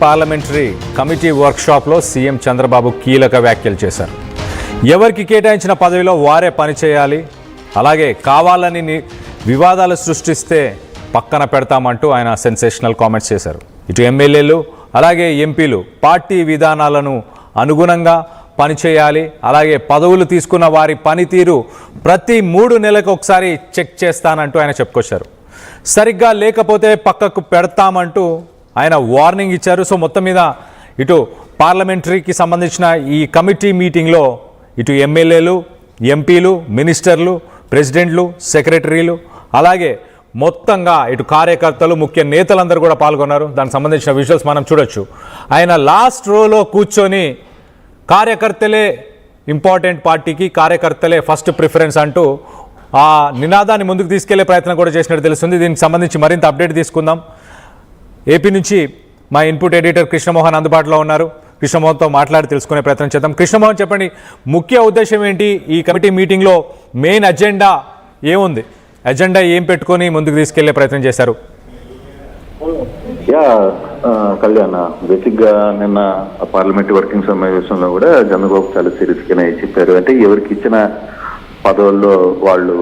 Parliamentary committee వర్క్షాప్లో CM Chandrababu కీలక వ్యాఖ్యలు చేశారు. ఎవరికి కేటాయించిన పదవిలో వారే పనిచేయాలి, అలాగే కావాలని వివాదాలు సృష్టిస్తే పక్కన పెడతామంటూ ఆయన సెన్సేషనల్ కామెంట్స్ చేశారు. ఇటు ఎమ్మెల్యేలు అలాగే ఎంపీలు పార్టీ విధానాలను అనుగుణంగా పనిచేయాలి, అలాగే పదవులు తీసుకున్న వారి పనితీరు ప్రతి 3 నెలలకు ఒకసారి చెక్ చేస్తానంటూ ఆయన చెప్పుకొచ్చారు. సరిగ్గా లేకపోతే పక్కకు పెడతామంటూ ఆయన వార్నింగ్ ఇచ్చారు. సో మొత్తం మీద ఇటు పార్లమెంటరీకి సంబంధించిన ఈ కమిటీ మీటింగ్లో ఇటు ఎమ్మెల్యేలు, ఎంపీలు, మినిస్టర్లు, ప్రెసిడెంట్లు, సెక్రటరీలు, అలాగే మొత్తంగా ఇటు కార్యకర్తలు, ముఖ్య నేతలందరూ కూడా పాల్గొన్నారు. దానికి సంబంధించిన విజువల్స్ మనం చూడొచ్చు. ఆయన లాస్ట్ రోలో కూర్చొని కార్యకర్తలే ఇంపార్టెంట్, పార్టీకి కార్యకర్తలే ఫస్ట్ ప్రిఫరెన్స్ అంటూ ఆ నినాదాన్ని ముందుకు తీసుకెళ్లే ప్రయత్నం కూడా చేసినట్టు తెలుస్తుంది. దీనికి సంబంధించి మరింత అప్డేట్ తీసుకుందాం. ఏపీ నుంచి మా ఇన్పుట్ ఎడిటర్ కృష్ణమోహన్ అందుబాటులో ఉన్నారు. కృష్ణమోహన్తో మాట్లాడి తెలుసుకునే ప్రయత్నం చేద్దాం. కృష్ణమోహన్, చెప్పండి, ముఖ్య ఉద్దేశం ఏంటి? ఈ కమిటీ మీటింగ్లో మెయిన్ అజెండా ఏముంది? అజెండా ఏం పెట్టుకొని ముందుకు తీసుకెళ్లే ప్రయత్నం చేశారు? కళ్యాణ్, బేసిక్ గా నిన్న పార్లమెంట్ వర్కింగ్ సమావేశంలో కూడా చంద్రబాబు చాలా సీరియస్ గానే చెప్పారు. అంటే ఎవరికి ఇచ్చిన పదవుల్లో వాళ్ళు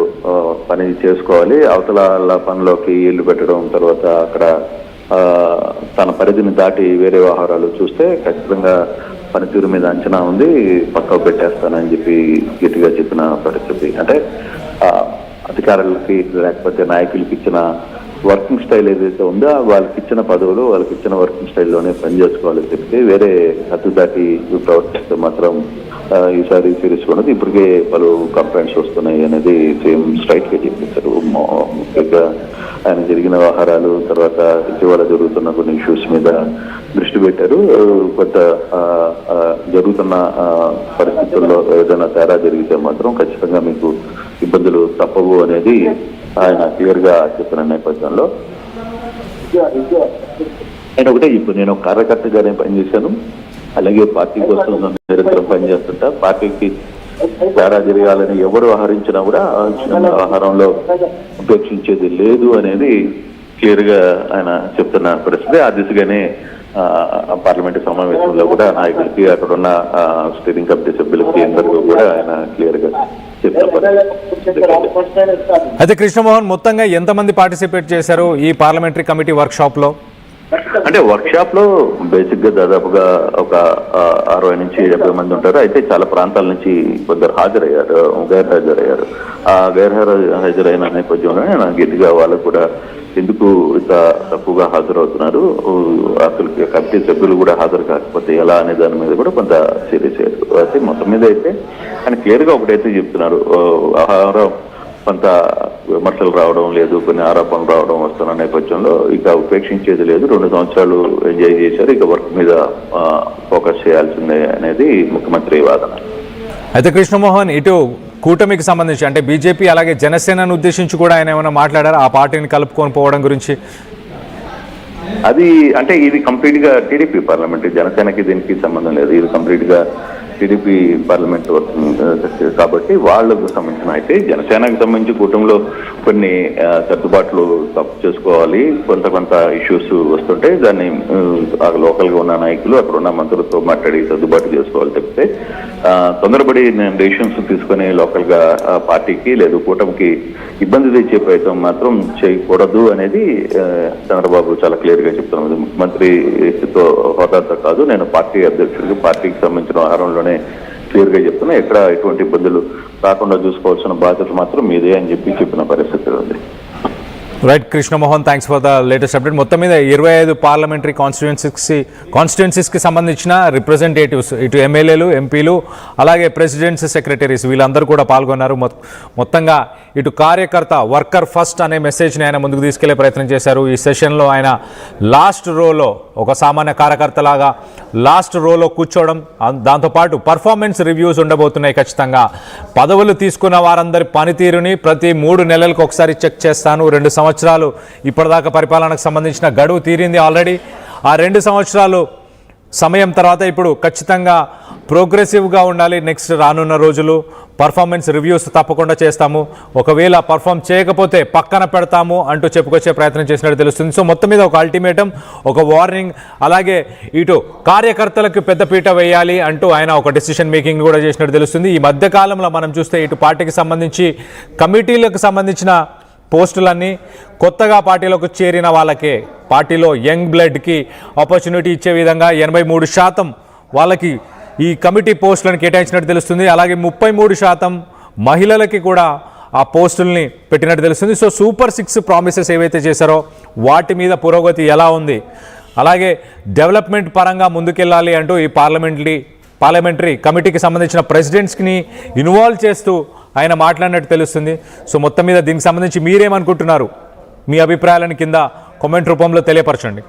పని చేసుకోవాలి, అవతల పనిలోకి ఇల్లు పెట్టడం, తర్వాత అక్కడ తన పరిధిని దాటి వేరే వ్యవహారాలు చూస్తే ఖచ్చితంగా పనితీరు మీద అంచనా ఉంది, పక్కకు పెట్టేస్తానని చెప్పి గట్టిగా చెప్పిన పరిస్థితి. అంటే అధికారులకి లేకపోతే నాయకులకి ఇచ్చిన వర్కింగ్ స్టైల్ ఏదైతే ఉందో వాళ్ళకి ఇచ్చిన పదవులు వాళ్ళకి ఇచ్చిన వర్కింగ్ స్టైల్లోనే పనిచేసుకోవాలని చెప్తే వేరే హద్దు దాటి ప్రవర్తిస్తే మాత్రం ఈసారి సీరియస్ ఉన్నది. ఇప్పటికే పలు కంప్లైంట్స్ వస్తున్నాయి అనేది సేమ్ స్ట్రైట్ గా చెప్పేశారు. ముఖ్యంగా ఆయన జరిగిన వ్యవహారాలు, తర్వాత ఇటీవల జరుగుతున్న కొన్ని ఇష్యూస్ మీద దృష్టి పెట్టారు. కొంత జరుగుతున్న పరిస్థితుల్లో ఏదైనా తేడా జరిగితే మాత్రం ఖచ్చితంగా మీకు ఇబ్బందులు తప్పవు అనేది ఆయన క్లియర్ గా చెప్పిన నేపథ్యంలో నేను ఒకటే ఇప్పుడు నేను కార్యకర్తగానే పనిచేశాను, అలాగే పార్టీ కోసం నిరంతరం పనిచేస్తుంటా. పార్టీకి తేడా జరగాలని ఎవరు వ్యవహరించినా కూడా వ్యవహారంలో ఉపేక్షించేది లేదు అనేది క్లియర్ గా ఆయన చెప్తున్న పరిస్థితి. ఆ దిశగానే పార్లమెంటు సమావేశంలో కూడా నాయకులకి, అక్కడున్న స్టీరింగ్ కమిటీ సభ్యులకి అందరికీ కూడా ఆయన క్లియర్ గా చెప్తున్నారు. అయితే కృష్ణమోహన్, మొత్తంగా ఎంతమంది పార్టిసిపేట్ చేశారు ఈ పార్లమెంటరీ కమిటీ వర్క్ షాప్ లో? అంటే వర్క్ షాప్ లో బేసిక్ గా దాదాపుగా ఒక 60 నుంచి 70 మంది ఉంటారు. అయితే చాలా ప్రాంతాల నుంచి కొందరు హాజరయ్యారు, గైర్హాజరయ్యారు. ఆ గైర్హాజరైన నేపథ్యంలో నాకు గట్టిగా వాళ్ళకు కూడా ఎందుకు ఇంత తక్కువగా హాజరవుతున్నారు, అసలు కమిటీ సభ్యులు కూడా హాజరు కాకపోతే ఎలా అనే దాని మీద కూడా కొంత సీరియస్ అయ్యారు. అయితే మొత్తం మీద అయితే ఆయన క్లియర్ గా ఒకటైతే చెప్తున్నారు, ఆహారం కొంత విమర్శలు రావడం లేదు, కొన్ని ఆరోపణలు రావడం వస్తున్న నేపథ్యంలో ఇక ఉపేక్షించేది లేదు. 2 సంవత్సరాలు ఎంజాయ్ చేశారు, ఇక వర్క్ మీద ఫోకస్ చేయాల్సిందే అనేది ముఖ్యమంత్రి వాదన. అయితే కృష్ణమోహన్, ఇటు కూటమికి సంబంధించి అంటే బీజేపీ అలాగే జనసేనను ఉద్దేశించి కూడా ఆయన ఏమైనా మాట్లాడారు ఆ పార్టీని కలుపుకొని పోవడం గురించి? అది అంటే ఇది కంప్లీట్ గా టీడీపీ పార్లమెంట్, జనసేనకి దీనికి సంబంధం లేదు. ఇది కంప్లీట్ గా టీడీపీ పార్లమెంట్ వర్కింగ్ కాబట్టి వాళ్లకు సంబంధించిన, అయితే జనసేనకు సంబంధించి కూటమిలో కొన్ని సర్దుబాట్లు తప్పు చేసుకోవాలి, కొంత ఇష్యూస్ వస్తుంటే దాన్ని లోకల్ గా ఉన్న నాయకులు, అక్కడ ఉన్న మంత్రులతో మాట్లాడి సర్దుబాటు చేసుకోవాలి తప్పితే తొందరపడి డెసిషన్స్ తీసుకుని లోకల్ గా పార్టీకి లేదు కూటమికి ఇబ్బంది తెచ్చే ప్రయత్నం మాత్రం చేయకూడదు అనేది చంద్రబాబు చాలా క్లియర్ గా చెప్తున్నారు. ముఖ్యమంత్రితో హోదాతో కాదు, నేను పార్టీ అధ్యక్షుడికి పార్టీకి సంబంధించిన వ్యవహారంలోనే క్లియర్ గా చెప్తున్నా, ఎక్కడ ఎటువంటి ఇబ్బందులు రాకుండా చూసుకోవాల్సిన బాధ్యత మాత్రం మీదే అని చెప్పిన పరిస్థితి ఉంది. Right Krishnamohan, thanks for the latest update. మొత్తం మీద 25 పార్లమెంటరీ కాన్స్టిట్యుయెన్సీస్కి సంబంధించిన రిప్రజెంటేటివ్స్, ఇటు ఎమ్మెల్యేలు, ఎంపీలు, అలాగే ప్రెసిడెంట్స్, సెక్రటరీస్ వీళ్ళందరూ కూడా పాల్గొన్నారు. మొత్తంగా ఇటు కార్యకర్త వర్కర్ ఫస్ట్ అనే మెసేజ్ని ఆయన ముందుకు తీసుకెళ్లే ప్రయత్నం చేశారు. ఈ సెషన్లో ఆయన లాస్ట్ రోలో ఒక సామాన్య కార్యకర్తలాగా లాస్ట్ రోలో కూర్చోవడం, దాంతోపాటు పర్ఫార్మెన్స్ రివ్యూస్ ఉండబోతున్నాయి. ఖచ్చితంగా పదవులు తీసుకున్న వారందరి పనితీరుని ప్రతి 3 నెలలకు ఒకసారి చెక్ చేస్తాను. 2 సంవత్సరాలు ఇప్పటిదాకా పరిపాలనకు సంబంధించిన గడువు తీరింది ఆల్రెడీ. ఆ 2 సంవత్సరాలు సమయం తర్వాత ఇప్పుడు ఖచ్చితంగా ప్రోగ్రెసివ్గా ఉండాలి. నెక్స్ట్ రానున్న రోజులు పర్ఫార్మెన్స్ రివ్యూస్ తప్పకుండా చేస్తాము, ఒకవేళ పర్ఫామ్ చేయకపోతే పక్కన పెడతాము అంటూ చెప్పుకొచ్చే ప్రయత్నం చేసినట్టు తెలుస్తుంది. సో మొత్తం మీద ఒక అల్టిమేటం, ఒక వార్నింగ్, అలాగే ఇటు కార్యకర్తలకు పెద్దపీట వేయాలి అంటూ ఆయన ఒక డెసిషన్ మేకింగ్ కూడా చేసినట్టు తెలుస్తుంది. ఈ మధ్యకాలంలో మనం చూస్తే ఇటు పార్టీకి సంబంధించి కమిటీలకు సంబంధించిన పోస్టులన్నీ కొత్తగా పార్టీలోకి చేరిన వాళ్ళకే, పార్టీలో యంగ్ బ్లడ్కి ఆపర్చునిటీ ఇచ్చే విధంగా 83% వాళ్ళకి ఈ కమిటీ పోస్టులను కేటాయించినట్టు తెలుస్తుంది. అలాగే 33% మహిళలకి కూడా ఆ పోస్టుల్ని పెట్టినట్టు తెలుస్తుంది. సో సూపర్ 6 ప్రామిసెస్ ఏవైతే చేశారో వాటి మీద పురోగతి ఎలా ఉంది, అలాగే డెవలప్మెంట్ పరంగా ముందుకెళ్ళాలి అంటూ ఈ పార్లమెంటరీ కమిటీకి సంబంధించిన ప్రెసిడెంట్స్ని ఇన్వాల్వ్ చేస్తూ ఆయన మాట్లాడినట్టు తెలుస్తుంది. సో మొత్తం మీద దీనికి సంబంధించి మీరేమనుకుంటున్నారు? మీ అభిప్రాయాలను కింద కామెంట్ రూపంలో తెలియపరచండి.